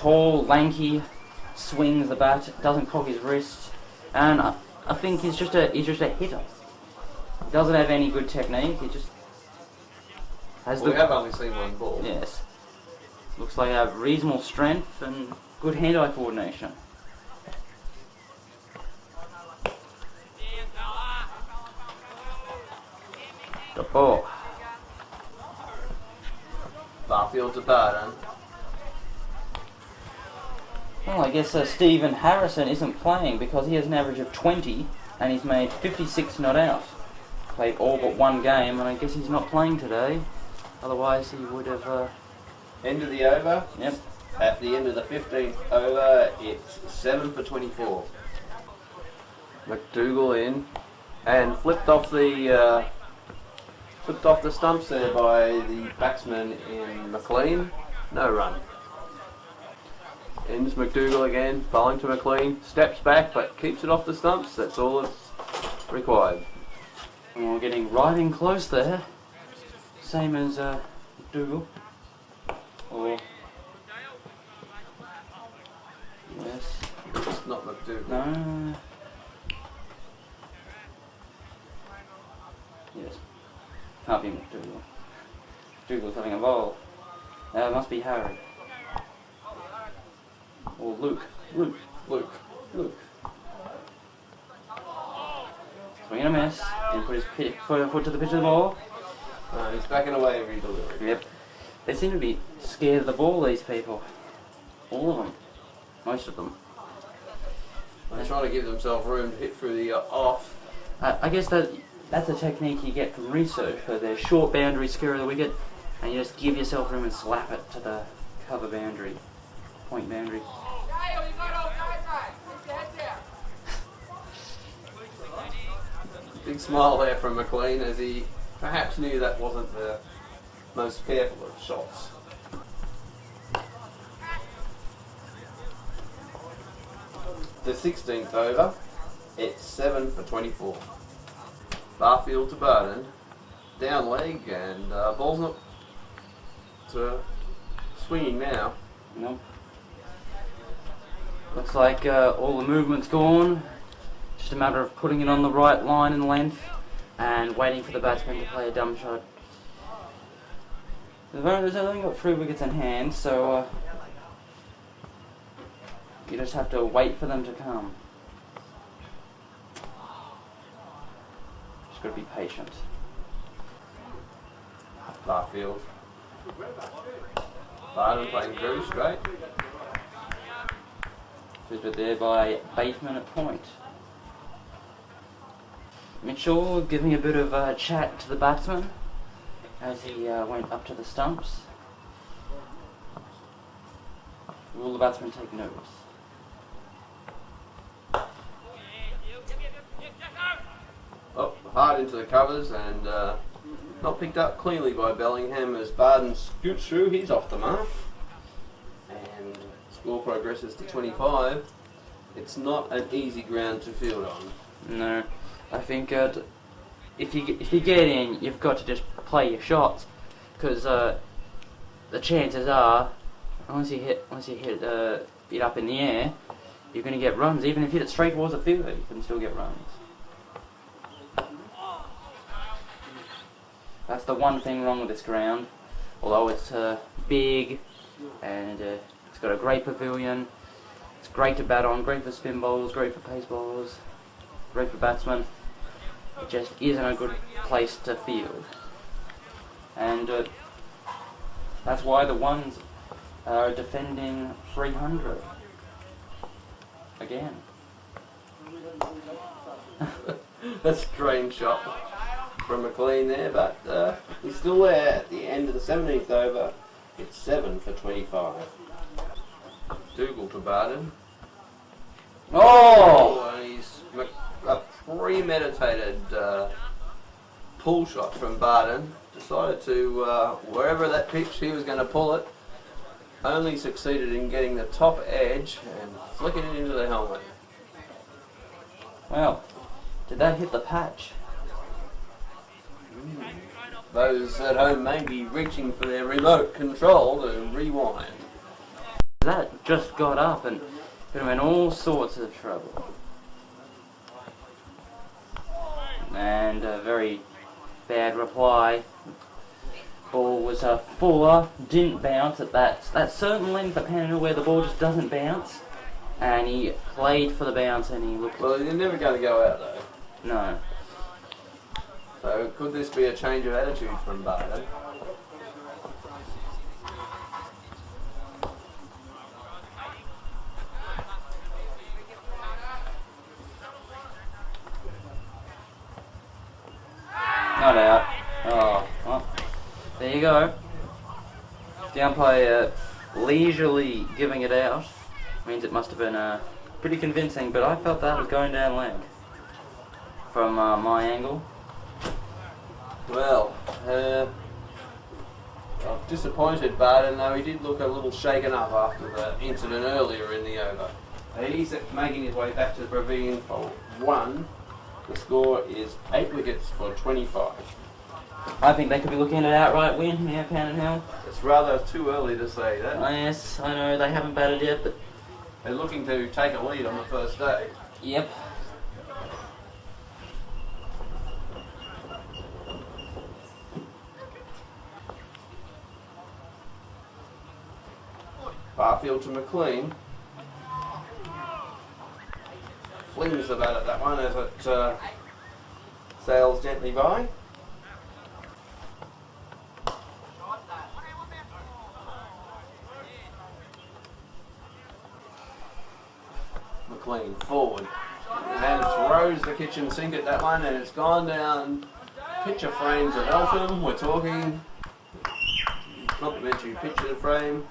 tall, lanky, swings the bat, doesn't cock his wrist, and I think he's just a hitter. He doesn't have any good technique. He just has we have only seen one ball. Yes. Looks like a reasonable strength and good hand-eye coordination. The ball. Barfield to Barton. Well, I guess Stephen Harrison isn't playing because he has an average of 20 and he's made 56 not out. Played all but one game, and I guess he's not playing today. Otherwise, he would have. End of the over. Yep. At the end of the 15th over, it's 7 for 24. McDougall in and flipped off the stumps there by the batsman in McLean. No run. Ends McDougall again, bowling to McLean, steps back but keeps it off the stumps. That's all that's required. And we're getting right in close there. Same as McDougall. Or yes. It's not McDougall. No. Yes. Can't be McDougall. McDougall's having a bowl. It must be Harry. Or Luke. Luke. Swing and a miss. And put his foot to the pitch of the ball. He's backing away every delivery. Yep. They seem to be scared of the ball, these people. All of them. Most of them. They're trying to give themselves room to hit through the off. I guess that's a technique you get from research, where they're short boundaries scare the wicket, and you just give yourself room and slap it to the cover boundary, point boundary. Big smile there from McLean as he perhaps knew that wasn't the most careful of shots. The 16th over, it's 7 for 24. Barfield to Barton, down leg, and ball's not swinging now. Nope. Looks like all the movement's gone. Just a matter of putting it on the right line and length and waiting for the batsman to play a dumb shot. There's only got 3 wickets in hand, so you just have to wait for them to come. Just got to be patient. Barfield. Barton playing very straight. Just there by Bateman at point. Mitchell giving a bit of a chat to the batsman as he went up to the stumps. Will the batsman take notice? Oh, hard into the covers and not picked up cleanly by Bellingham as Barton scoots through. He's off the mark. And score progresses to 25. It's not an easy ground to field on. No. I think if you get in, you've got to just play your shots, because the chances are, unless you hit it up in the air, you're going to get runs. Even if you hit it straight towards the fielder, you can still get runs. That's the one thing wrong with this ground. Although it's big and it's got a great pavilion, it's great to bat on, great for spin bowlers, great for pace bowlers, great for batsmen. It just isn't a good place to field, and that's why the ones are defending 300 again. That's a strange shot from McLean there, but he's still there at the end of the 17th over. It's 7 for 25. Dougal to Barton. Oh! And he's a premeditated pull shot from Barton. Decided to, wherever that pitch he was going to pull it, only succeeded in getting the top edge and flicking it into the helmet. Well, did that hit the patch? Those at home may be reaching for their remote control to rewind. That just got up and put him in all sorts of trouble. And a very bad reply. Ball was fuller, didn't bounce at that certain length at Panton where the ball just doesn't bounce. And he played for the bounce and he looked... Well, you're never going to go out though. No. So could this be a change of attitude from Barton? Not out. Oh, well, there you go. The umpire leisurely giving it out means it must have been pretty convincing, but I felt that was going down leg from my angle. Well, I'm disappointed Barton, though he did look a little shaken up after the incident earlier in the over. He's making his way back to the pavilion for 1. The score is 8 wickets for 25. I think they could be looking at an outright win here, Panton Hill. It's rather too early to say that. Yes, I know they haven't batted yet, but They're looking to take a lead on the first day. yep. Barfield to McLean. Flings the bat at that one as it sails gently by. McLean forward. And throws the kitchen sink at that one and it's gone down. Picture frames of Eltham. We're talking complimentary picture frame.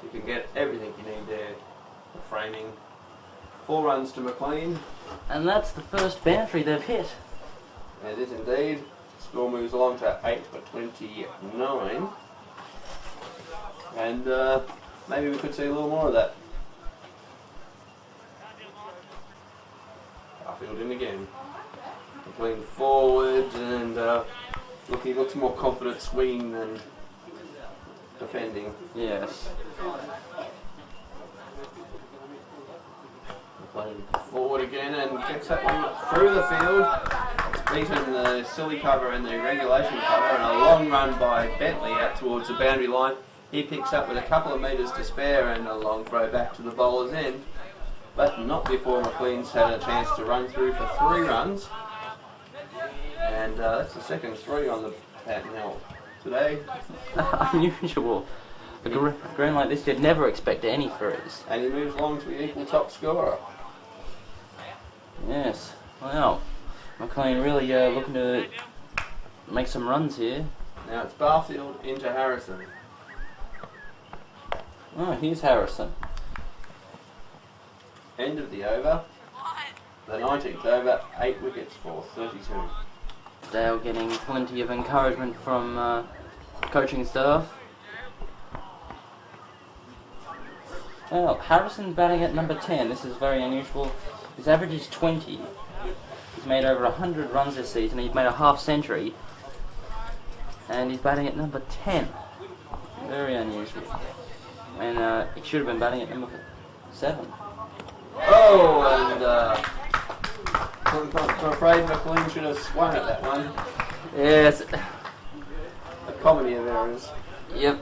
You can get everything you need there for framing. 4 runs to McLean. And that's the first boundary they've hit. It is indeed. Score moves along to 8 for 29. And maybe we could see a little more of that. Barfield in again. McLean forward and look, he looks more confident swinging than defending. Yes. McLean forward again and gets that one through the field. It's beaten the silly cover and the regulation cover, and a long run by Bentley out towards the boundary line. He picks up with a couple of metres to spare and a long throw back to the bowler's end, but not before McLean's had a chance to run through for 3 runs. And that's the second 3 on the Panton Hill today. Unusual. A ground like this, you'd never expect any threes. And he moves along to the equal top scorer. Yes. Well, McLean really looking to make some runs here. Now it's Barfield into Harrison. Oh, here's Harrison. End of the over. The 19th over, 8 wickets for 32. Dale getting plenty of encouragement from coaching staff. Well, Harrison's batting at number 10. This is very unusual. His average is 20. He's made over 100 runs this season. He's made a half century. And he's batting at number 10. Very unusual. And he should have been batting at number 7. Oh, and I'm afraid McLean should have swung at that one. Yes. A comedy of errors. Yep.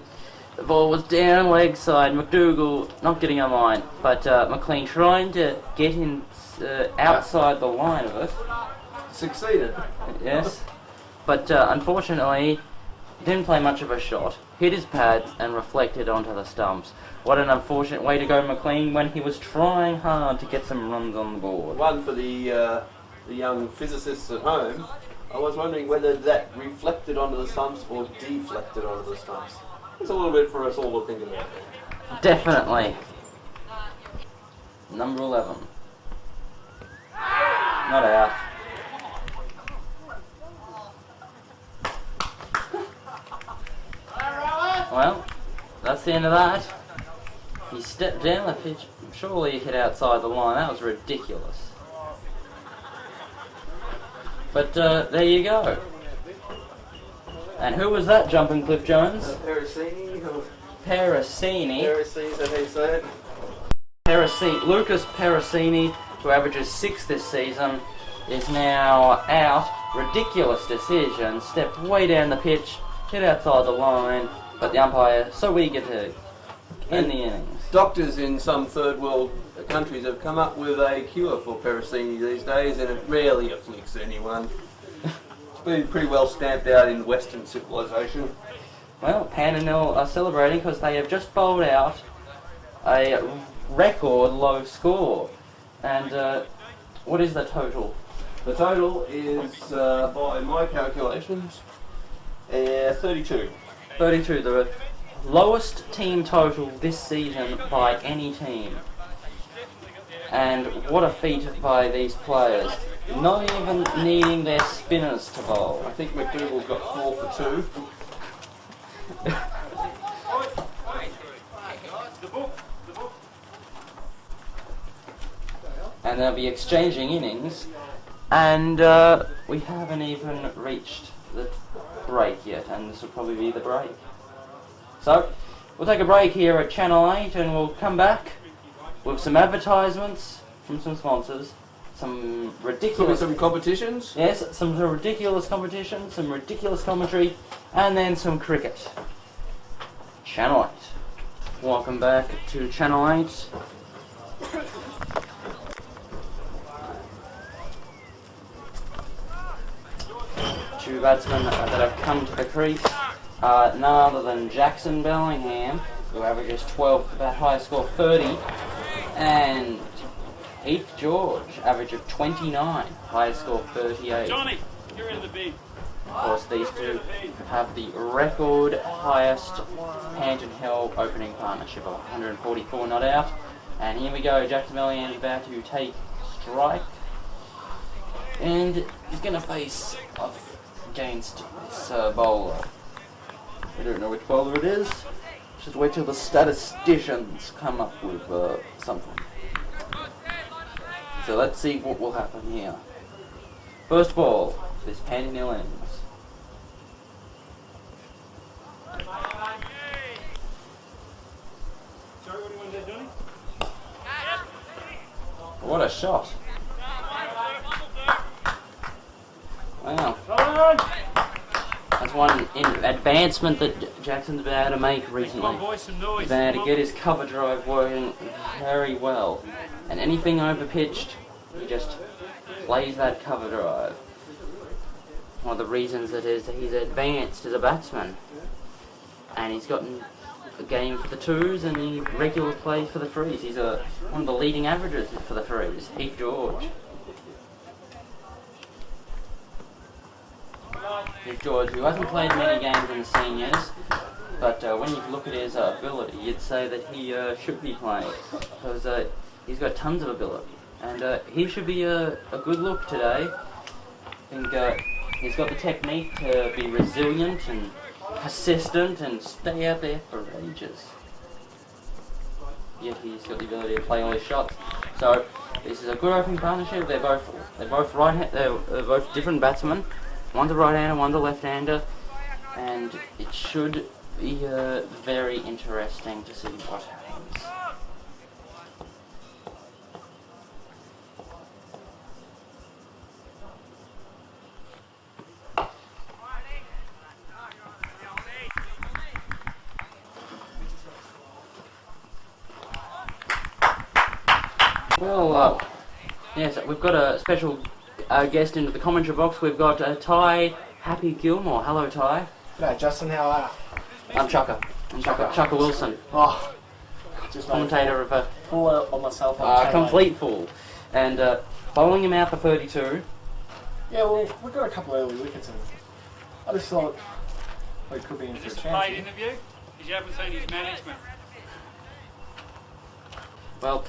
The ball was down leg side. McDougall not getting a line, but McLean trying to get in outside the line of it. Succeeded. Yes. But unfortunately, didn't play much of a shot. Hit his pads and reflected onto the stumps. What an unfortunate way to go, McLean, when he was trying hard to get some runs on the board. One for the young physicists at home. I was wondering whether that reflected onto the stumps or deflected onto the stumps. It's a little bit for us all to think about. Definitely. Number 11. Not out. Well, that's the end of that. He stepped down the pitch. Surely he hit outside the line. That was ridiculous. But there you go. And who was that, Jumpin' Cliff Jones? Pericini, Pericini. he said. Lucas Pericini, who averages 6 this season, is now out. Ridiculous decision. Stepped way down the pitch, hit outside the line, but the umpire so eager to end the innings. Doctors in some third world countries have come up with a cure for Pericini these days, and it rarely afflicts anyone. It's been pretty well stamped out in Western civilization. Well, Panton are celebrating because they have just bowled out a record low score. And what is the total? The total is, by my calculations, 32. 32, the lowest team total this season by any team. And what a feat by these players. Not even needing their spinners to bowl. I think McDougall got 4 for 2. And they'll be exchanging innings. And we haven't even reached the break yet, and this will probably be the break. So, we'll take a break here at Channel 8 and we'll come back with some advertisements from some sponsors, some ridiculous... Some competitions? Yes, some ridiculous competitions, some ridiculous commentary, and then some cricket. Channel 8. Welcome back to Channel 8. Two batsmen that have come to the crease are none other than Jackson Bellingham, who averages 12 for that high score 30, and Heath George, average of 29, high score 38. Johnny, you're in the big. Of course, these two have the record highest Panton Hill opening partnership of 144 not out. And here we go, Jackson Bellingham is about to take strike, and he's going to face off against this bowler. We don't know which bowler it is. Just wait till the statisticians come up with something. So let's see what will happen here. First ball, this Panton Hill innings. What a shot. Wow. That's one advancement that Jackson's been able to make recently. He's been able to get his cover drive working very well. And anything over pitched, he just plays that cover drive. One of the reasons that is that he's advanced as a batsman. And he's gotten a game for the twos and he regular plays for the threes. He's one of the leading averages for the threes, Heath George. Heath George, who hasn't played many games in the seniors, but when you look at his ability, you'd say that he should be playing, because he's got tons of ability, and he should be a good look today. I think he's got the technique to be resilient and persistent and stay out there for ages. Yet he's got the ability to play all his shots. So this is a good opening partnership. They're both they're both different batsmen. One's a right-hander, one's a left-hander, and it should be very interesting to see what happens. Well, yes, we've got a special guest into the commentary box. We've got Ty Happy Gilmore. Hello, Ty. G'day, Justin. How are you? I'm Chukka. Chukka Wilson. Oh, just commentator of a full on myself. On complete fool. And bowling him out for 32. Yeah, well, we got a couple early wickets, and I just thought we could be in for a Just a chance. paid interview, because you haven't seen his management. Well,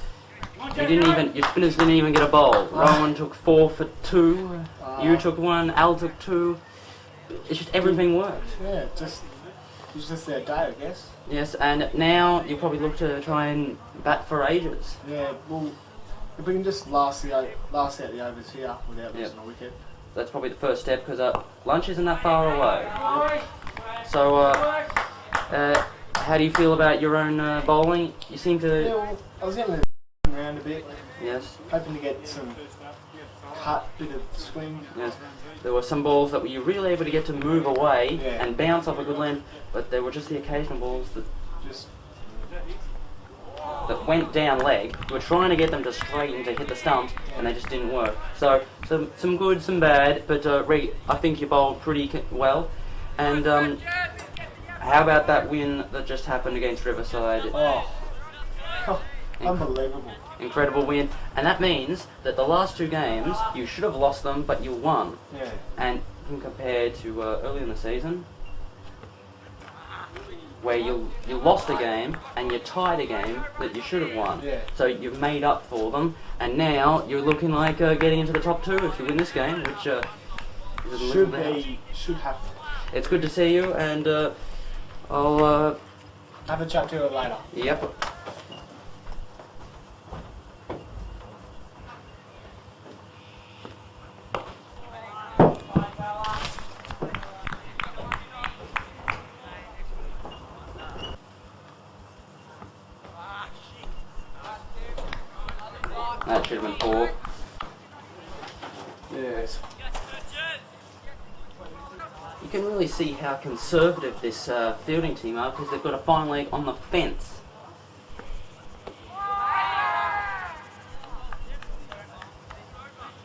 your spinners didn't even get a bowl. Rowan took 4 for 2. You took 1. Al took 2. It's just everything worked. Yeah, it was just their day, I guess. Yes, and now you'll probably look to try and bat for ages. Yeah, well, if we can just last out the overs here without losing a wicket. That's probably the first step, because lunch isn't that far away. So How do you feel about your own bowling? You seem Yeah, to... well, I was getting around a bit, Yes, hoping to get some cut, bit of swing. yes. There were some balls that you were really able to get to move away Yeah. and bounce off a good length, but there were just the occasional balls Just that went down leg. You were trying to get them to straighten to hit the stumps, and they just didn't work. So some good, some bad, but I think you bowled pretty well. And how about that win that just happened against Riverside? oh, unbelievable. Incredible win, and that means that the last 2 games you should have lost them, but you won. Yeah. And can compare to early in the season, where you lost a game and you tied a game that you should have won. Yeah. So you've made up for them, and now you're looking like getting into the top 2 if you win this game, which is a little bit. Should happen. It's good to see you, and I'll. Have a chat to you later. Yep. That should have been 4. Yes. You can really see how conservative this fielding team are because they've got a fine leg on the fence.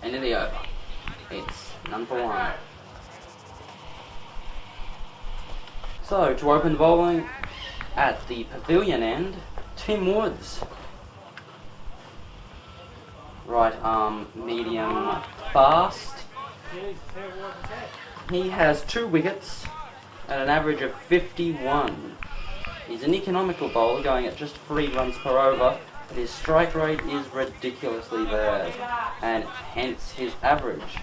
End of the over. It's none for 1. So, to open the bowling at the pavilion end, Tim Woods. Right arm, medium, fast. He has 2 wickets at an average of 51. He's an economical bowler going at just 3 runs per over, but his strike rate is ridiculously bad, and hence his average.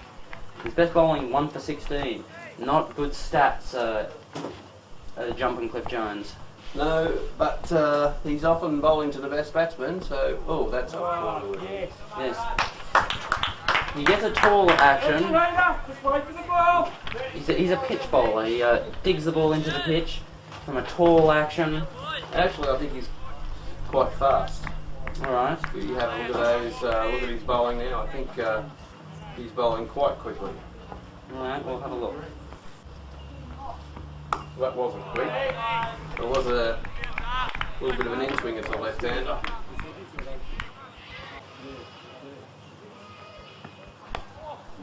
His best bowling 1 for 16. Not good stats, Jumpin Cliff Jones. No, but he's often bowling to the best batsman, so... Oh, that's up. Yes. He gets a tall action. He's a pitch bowler. He digs the ball into the pitch from a tall action. Actually, I think he's quite fast. Alright. If you have a look at those, look at his bowling now. I think he's bowling quite quickly. Alright, we'll have a look. That wasn't quick. There was a little bit of an in-swing as a left-hander.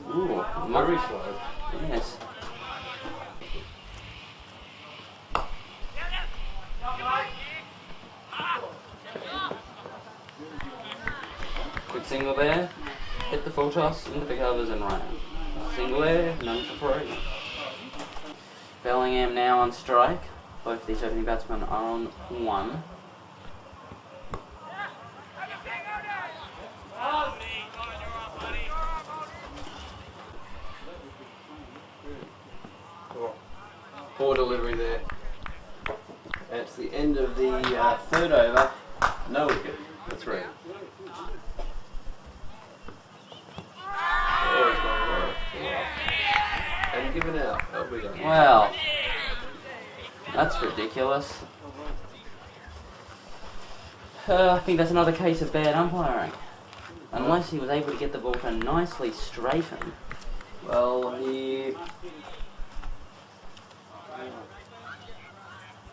Ooh, Very slow. Yes. Quick single there. Hit the full toss into the covers and ran. Single there, none for 3. Bellingham now on strike. Both these opening batsmen are on 1. Poor delivery there. And it's the end of the 3rd over. No wicket for 3. Oh, he's gone right. And given out. That'll be done. Well, that's ridiculous. I think that's another case of bad umpiring. Unless he was able to get the ball to nicely straighten. Well,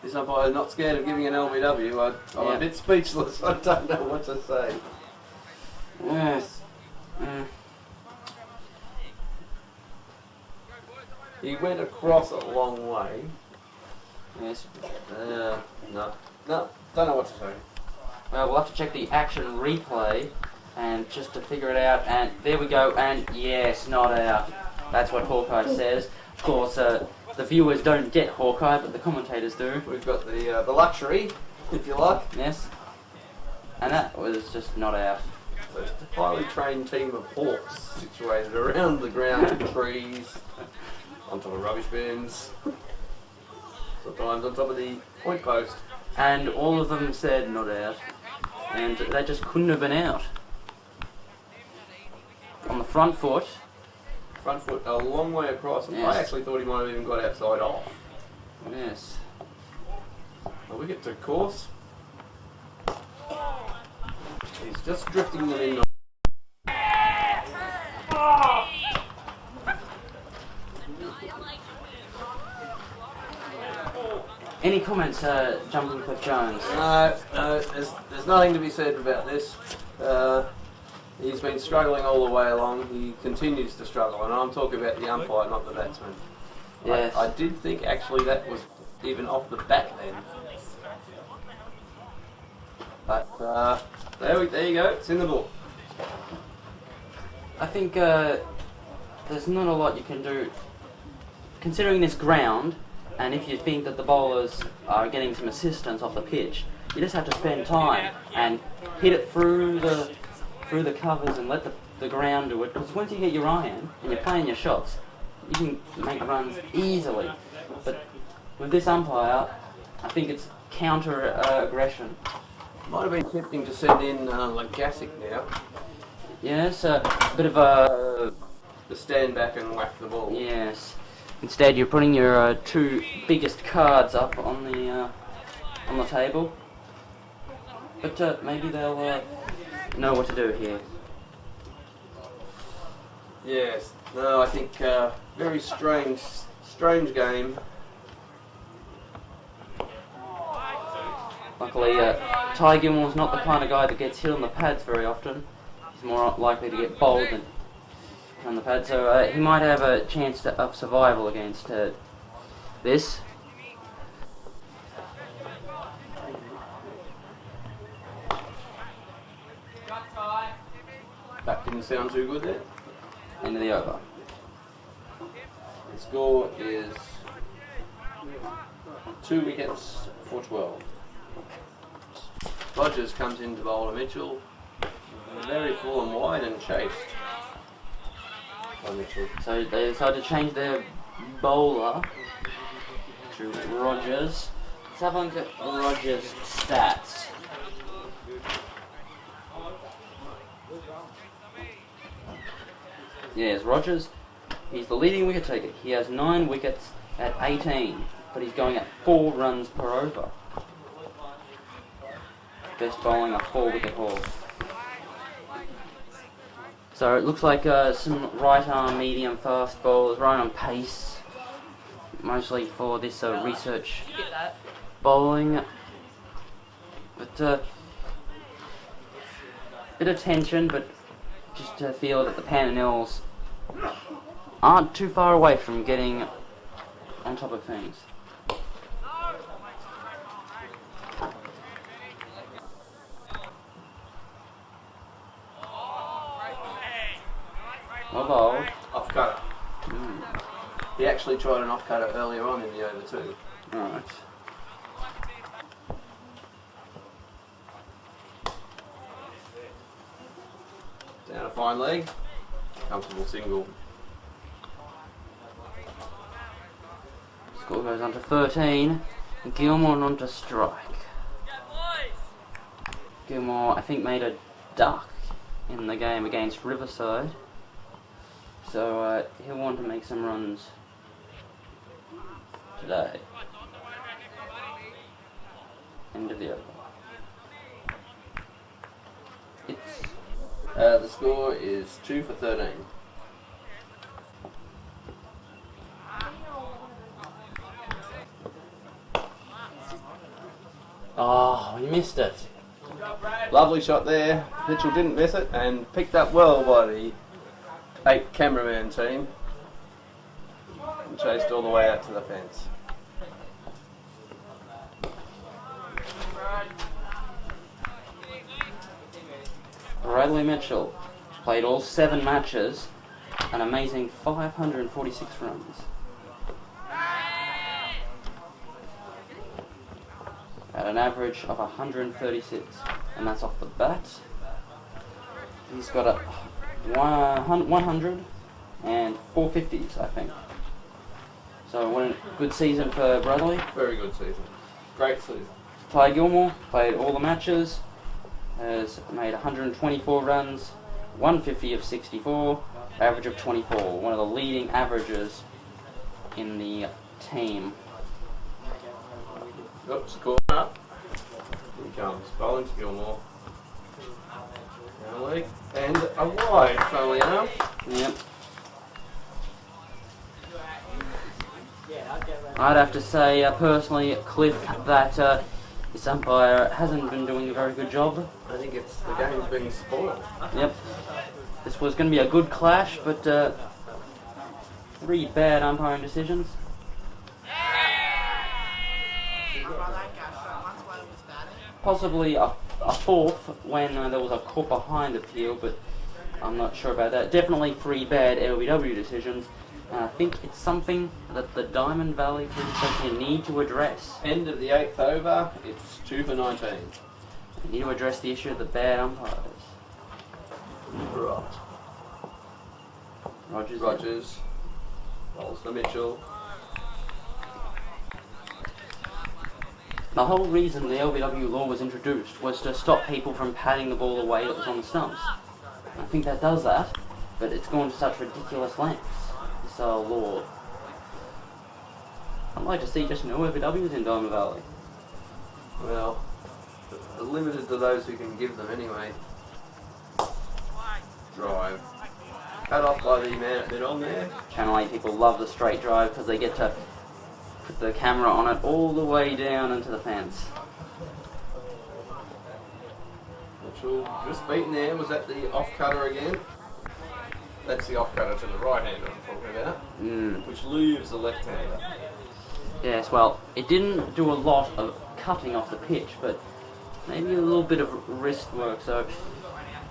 this umpire's not scared of giving an LBW. I'm a bit speechless. I don't know what to say. Yes. He went across a long way. Yes. No, don't know what to say. Well, we'll have to check the action replay and just to figure it out. And there we go. And yes, not out. That's what Hawkeye says. Of course, the viewers don't get Hawkeye, but the commentators do. We've got the luxury, if you like. Yes. And that was just not out. There's a highly trained team of hawks situated around the ground, trees, on top of rubbish bins, sometimes on top of the point post. And all of them said not out. And they just couldn't have been out. On the front foot. Front foot a long way across. Yes. I actually thought he might have even got outside off. Yes. A wicket to course. He's just drifting them in. Any comments, Jumpin Cliff Jones? No, there's nothing to be said about this. He's been struggling all the way along. He continues to struggle, and I'm talking about the umpire, not the batsman. Yes. I did think actually that was even off the bat then. But there you go. It's in the book. I think there's not a lot you can do considering this ground, and if you think that the bowlers are getting some assistance off the pitch, you just have to spend time and hit it through the covers and let the ground do it. Because once you get your iron and you're playing your shots, you can make runs easily. But with this umpire, I think it's counter aggression. Might have been tempting to send in Lagasic now. Yes, a bit of a... To stand back and whack the ball. Yes. Instead, you're putting your two biggest cards up on the table. But maybe they'll know what to do here. Yes. No, I think very strange game. Luckily, Ty Gilmore's not the kind of guy that gets hit on the pads very often. He's more likely to get bowled than on the pad, so he might have a chance of survival against this. That didn't sound too good there. End of the over. The score is 2 wickets for 12. Rogers comes in to bowl to Mitchell. Very full and wide and chased by Mitchell. So they decided to change their bowler to Rogers. Let's have a look at Rogers' stats. Yes, Rogers, he's the leading wicket taker. He has 9 wickets at 18, but he's going at 4 runs per over. Best bowling a 4-wicket haul. So it looks like some right arm, medium, fast bowlers, right on pace, mostly for this research bowling. But bit of tension, but just to feel that the Pantonils aren't too far away from getting on top of things. Well bowled. Off cutter. He actually tried an off cutter earlier on in the over too. Alright. Down a fine leg. Comfortable single. Score goes on to 13. Gilmore on to strike. Gilmore, I think, made a duck in the game against Riverside. So he'll want to make some runs today. End of the over. The score is 2 for 13. Oh, we missed it. Lovely shot there. Mitchell didn't miss it and picked up well by the 8 cameraman team. And chased all the way out to the fence. Bradley Mitchell played all 7 matches, an amazing 546 runs. At an average of 136, and that's off the bat. He's got a 100 and 450s, I think. So what a good season for Bradley. Very good season. Great season. Ty Gilmore played all the matches, has made 124 runs, 150 of 64, average of 24. One of the leading averages in the team. Oops, corner up. Here he comes. Bowling to Gilmore. Down leg. And a wide, funnily enough. Yep. I'd have to say, personally, Cliff, that this umpire hasn't been doing a very good job. I think it's the game's being spoiled. Yep. This was going to be a good clash, but 3 bad umpiring decisions. Possibly a 4th when there was a caught behind appeal, but I'm not sure about that. Definitely 3 bad LBW decisions. And I think it's something that the Diamond Valley Police Station need to address. End of the 8th over, it's 2 for 19. They need to address the issue of the bad umpires. Right. Rogers. Rolls for Mitchell. The whole reason the LBW law was introduced was to stop people from patting the ball away that was on the stumps. I think that does that, but it's gone to such ridiculous lengths, this law. I'd like to see just no LBWs in Diamond Valley. Well, limited to those who can give them anyway. Drive. Cut off by the man at mid on there. Channel 8 people love the straight drive because they get to put the camera on it all the way down into the fence. Mitchell just beaten there. Was that the off cutter again? That's the off cutter to the right hander I'm talking about. Which leaves the left hander. Yes, well, it didn't do a lot of cutting off the pitch, but maybe a little bit of wrist work, so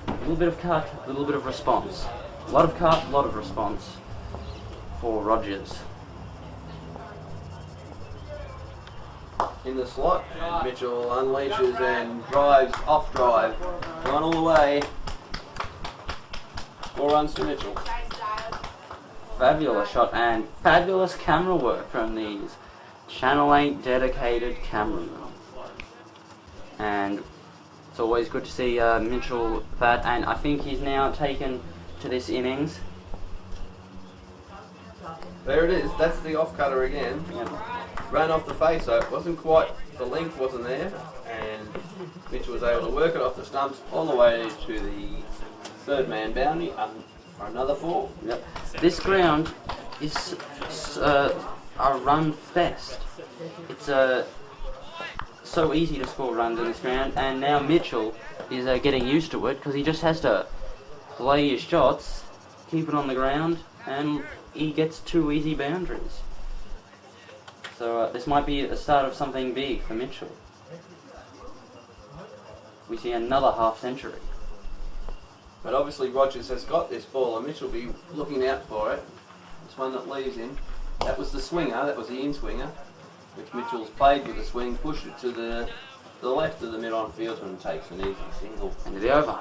a little bit of cut, a little bit of response. A lot of cut, a lot of response for Rogers. In the slot, and Mitchell unleashes and drives off drive. One all the way. 4 runs to Mitchell. Fabulous shot and fabulous camera work from these Channel 8 dedicated cameramen. And it's always good to see Mitchell that, and I think he's now taken to this innings. There it is, that's the off cutter again. Yep. Ran off the face, so it wasn't quite, the length wasn't there, and Mitchell was able to work it off the stumps all the way to the 3rd man boundary for another 4. Yep. This ground is a run fest. It's so easy to score runs in this ground, and now Mitchell is getting used to it because he just has to play his shots, keep it on the ground, and he gets 2 easy boundaries. So this might be the start of something big for Mitchell. We see another half century. But obviously Rogers has got this ball, and Mitchell will be looking out for it. This one that leaves him. That was the swinger, that was the in-swinger, which Mitchell's played with the swing, pushed it to the left of the mid-on fieldsman and takes an easy single. End of the over.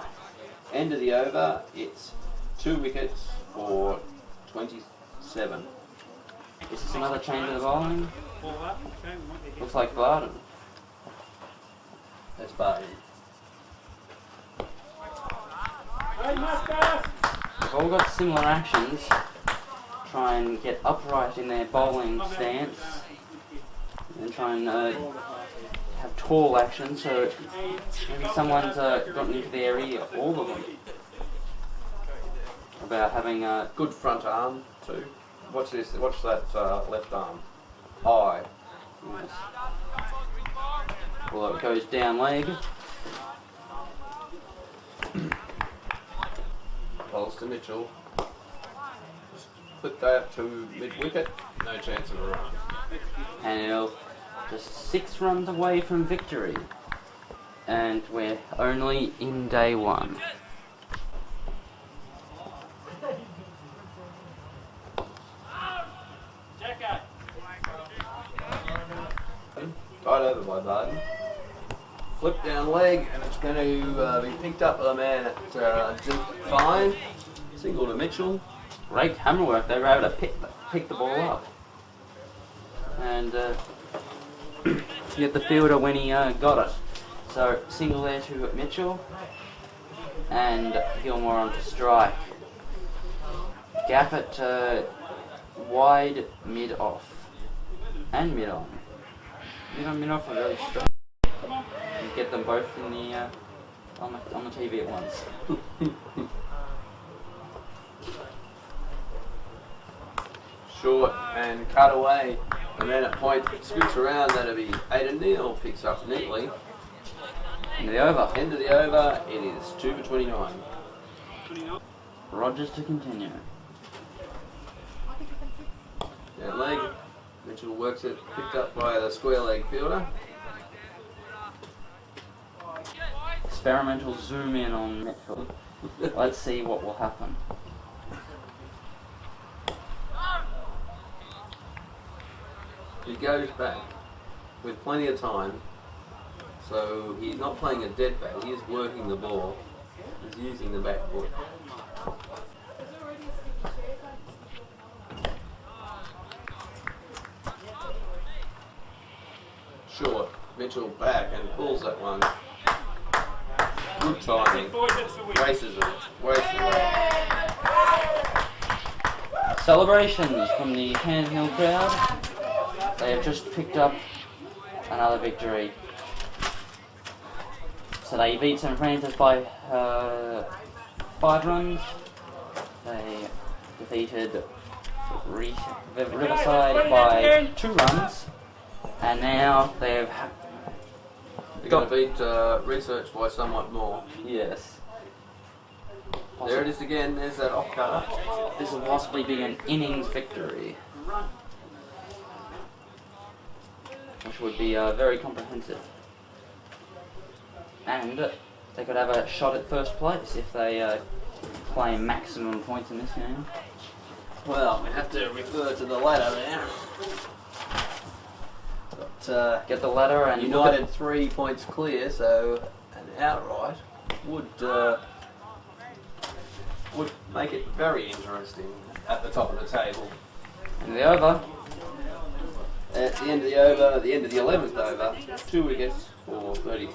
End of the over, it's 2 wickets for 27. Is this another change of the bowling? Ball up. Okay, we might get Looks like Barton. That's Barton. They've all got similar actions. Try and get upright in their bowling stance. And try and have tall action, so maybe someone's gotten into the area, all of them. About having a Good front arm too. Watch this. Watch that left arm. High. Yes. Well, it goes down leg. Balls to Mitchell. Just put that to mid wicket. No chance of a run. And it'll just 6 runs away from victory. And we're only in day 1. Tied over by Barton. Flip down leg, and it's going to be picked up by the man at Jumpin. Single to Mitchell. Great camera work. They were able to pick the ball up. And get the fielder when he got it. So single there to Mitchell. And Gilmore on to strike. Gap it wide mid off. And mid on. been off a very straight. You get them both in the on the TV at once. Short and cut away, and then at point scoots around. That'll be 8-0. Picks up neatly. End of the over. End of the over. It is 2 for 29. Rogers to continue. Down leg. Mitchell works it. Picked up by the square leg fielder. Experimental zoom in on Mitchell. Let's see what will happen. He goes back with plenty of time, so he's not playing a dead bat, he is working the ball, he's using the back foot. Short, Mitchell back and pulls that one. Good timing, races it, wastes away. Celebrations from the Panton crowd. They have just picked up another victory. So they beat St. Francis by 5 runs. They defeated Riverside by 2 runs. And now they've They're going to beat Research by somewhat more. yes. There it is again, there's that off cutter. This will possibly be an innings victory, which would be very comprehensive. And they could have a shot at first place if they claim maximum points in this game. Well, we have to refer to the ladder there. But, Get the ladder and United 3 points clear, so an outright would make it very interesting at the top of the table. And the over. At the end of the over, the end of the 11th over, 2 wickets for 33.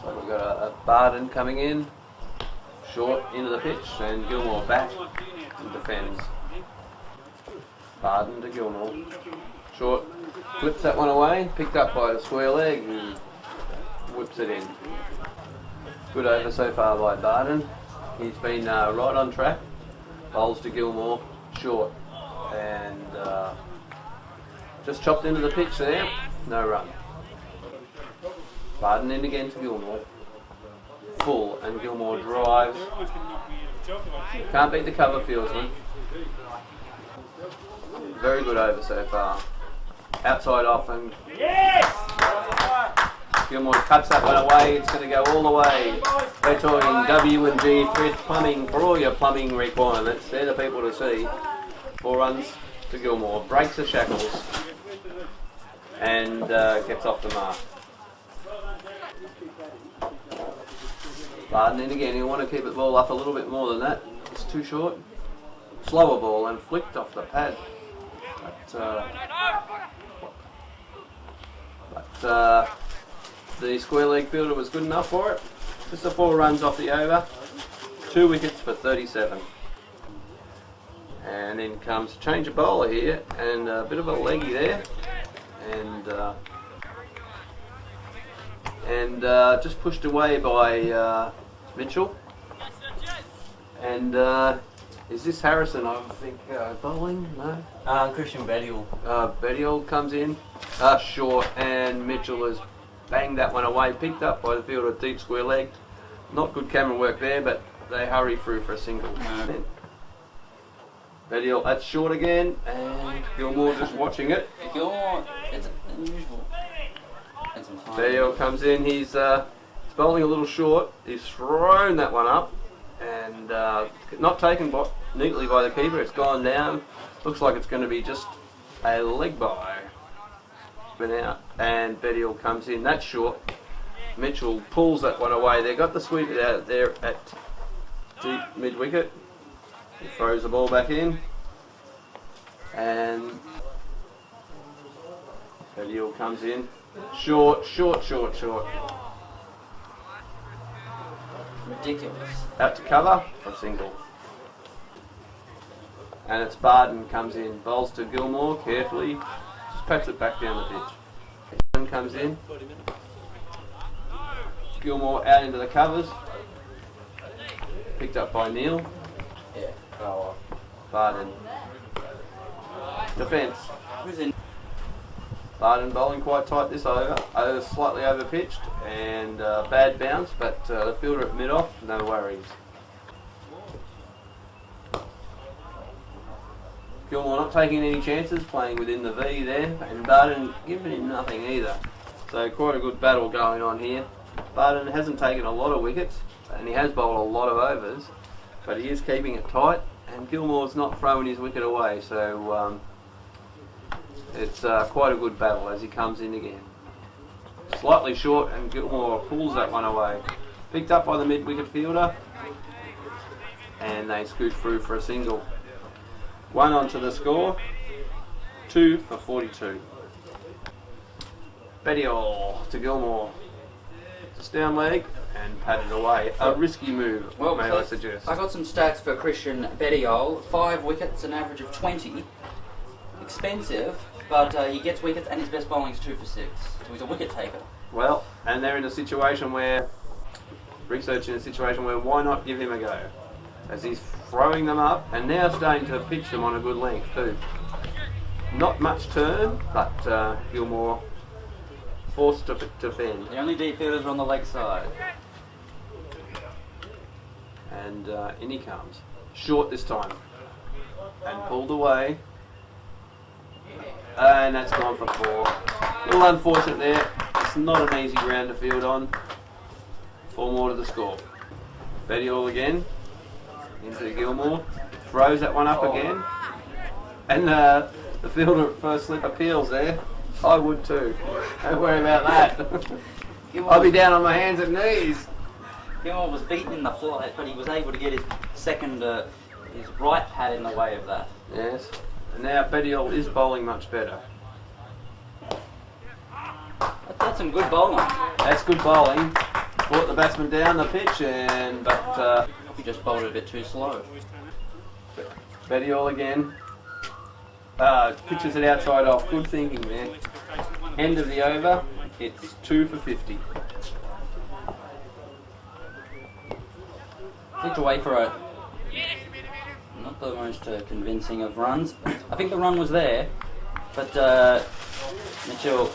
So we've got a Barden coming in, short into the pitch, and Gilmore back and defends. Barden to Gilmore. Short, flips that one away, picked up by the square leg and whips it in. Good over so far by Barden. He's been right on track. Bowls to Gilmore, short. And just chopped into the pitch there, no run. Barden in again to Gilmore. Full, and Gilmore drives. Can't beat the cover fieldsman. Very good over so far. Outside off, and Gilmore cuts that one away. It's going to go all the way. We're talking W&G Thread Plumbing for all your plumbing requirements. They're the people to see. 4 runs to Gilmore. Breaks the shackles and gets off the mark. Barden in again. He'll want to keep the ball up a little bit more than that. It's too short. Slower ball and flicked off the pad. But the square leg fielder was good enough for it. Just the 4 runs off the over. 2 wickets for 37. And then comes a change of bowler here, and a bit of a leggy there, and just pushed away by Mitchell. And is this Harrison? I think bowling? No. Christian Bedial. Bedial comes in, short, and Mitchell has banged that one away, picked up by the fielder, deep square leg. Not good camera work there, but they hurry through for a single. No. Bedial, that's short again, and Gilmore just watching it. Gilmore, it's unusual. Bedial comes in, he's bowling a little short, he's thrown that one up, and not taken neatly by the keeper, it's gone down. Looks like it's going to be just a leg by. Been out, and Bedial comes in, that's short. Mitchell pulls that one away, they got the sweep out there at deep mid-wicket. He throws the ball back in, and Bedial comes in, short. Ridiculous. Out to cover for a single. and it's Barton comes in, bowls to Gilmore carefully, just pats it back down the pitch. Panton comes in, Gilmore out into the covers, picked up by Neil. Yeah. Oh, Barton. Defence. who's in? Barton bowling quite tight this over, slightly over pitched and bad bounce, but the fielder at mid-off, no worries. Gilmore not taking any chances, playing within the V there, and Barton giving him nothing either. So quite a good battle going on here. Barton hasn't taken a lot of wickets, and he has bowled a lot of overs, but he is keeping it tight, and Gilmore's not throwing his wicket away, so it's quite a good battle as he comes in again. Slightly short, and Gilmore pulls that one away. Picked up by the mid-wicket fielder, and they scoot through for a single. 1 onto the score, 2 for 42. Bettiol to Gilmore. Just down leg and patted away. A risky move, Well, may I suggest. I got some stats for Christian Bettiol. 5 wickets, an average of 20. Expensive, but he gets wickets and his best bowling is 2 for 6. So he's a wicket taker. Well, and they're in a situation where, research in a situation where why not give him a go? As he's throwing them up and now starting to pitch them on a good length too. Not much turn, but Gilmore forced to defend. The only deep fielders are on the leg side. And in he comes. Short this time. And pulled away. And that's gone for 4. A little unfortunate there. It's not an easy ground to field on. 4 more to the score. Bettiol again. Into Gilmore. Throws that one up again. And the fielder at first slip appeals there. I would too. Don't worry about that. I'll be down on my hands and knees. Gilmore was beaten in the flight, but he was able to get his second, his right pad in the way of that. Yes. And now Bettiol is bowling much better. That's some good bowling. That's good bowling. Brought the batsman down the pitch, but He just bowled it a bit too slow. Bettiol again. Pitches it outside off. Good thinking there. End of the over. It's 2 for 50. Flicked away for a not the most convincing of runs. I think the run was there, but Mitchell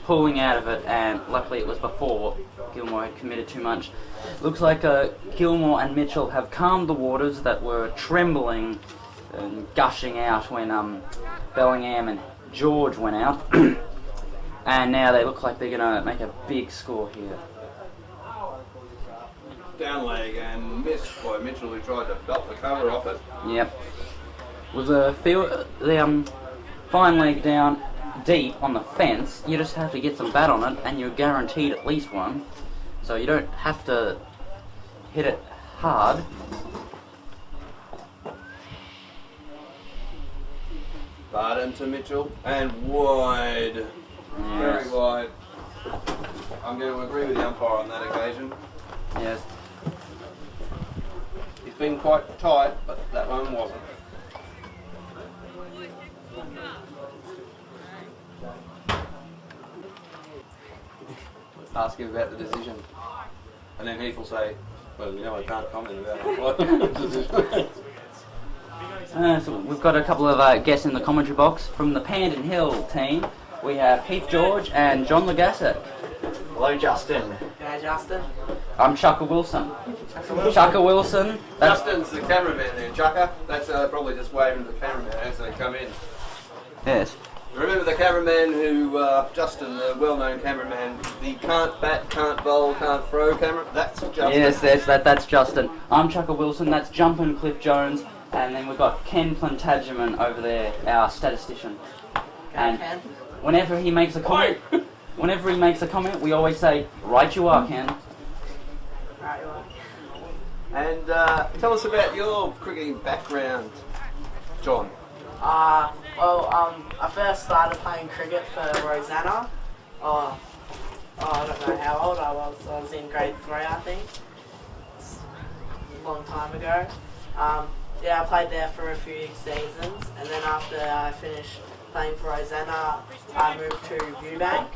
pulling out of it, and luckily it was before Gilmore had committed too much. Looks like Gilmore and Mitchell have calmed the waters that were trembling and gushing out when Bellingham and George went out. And now they look like they're going to make a big score here. Down leg and missed by Mitchell, who tried to belt the cover off it. Yep. With the fine leg down deep on the fence, you just have to get some bat on it and you're guaranteed at least one. So you don't have to hit it hard. Barton to Mitchell and wide. Yes. Very wide. I'm going to agree with the umpire on that occasion. Yes. He's been quite tight, but that one wasn't. Ask him about the decision. And then Heath will say, well, you know, I can't comment about the decision. So we've got a couple of guests in the commentary box from the Panton Hill team. We have Heath George and John Legassick. Hello, Justin. G'day, Justin. I'm Chukka Wilson. Chukka Wilson. That's Justin's the cameraman there, Chukka. That's probably just waving to the cameraman as they come in. yes. Remember the cameraman who, Justin, the well-known cameraman, the can't bat, can't bowl, can't throw camera? That's Justin. Yes, that's Justin. I'm Chukka Wilson. That's Jumpin Cliff Jones, and then we've got Ken Plantagenet over there, our statistician. And Ken. whenever he makes a comment, we always say, "Right you are, Ken." Right, you are. And tell us about your cricketing background, John. I first started playing cricket for Rosanna. I don't know how old I was. I was in grade 3, I think. It's a long time ago. Yeah, I played there for a few seasons, and then after I finished playing for Rosanna, I moved to Viewbank,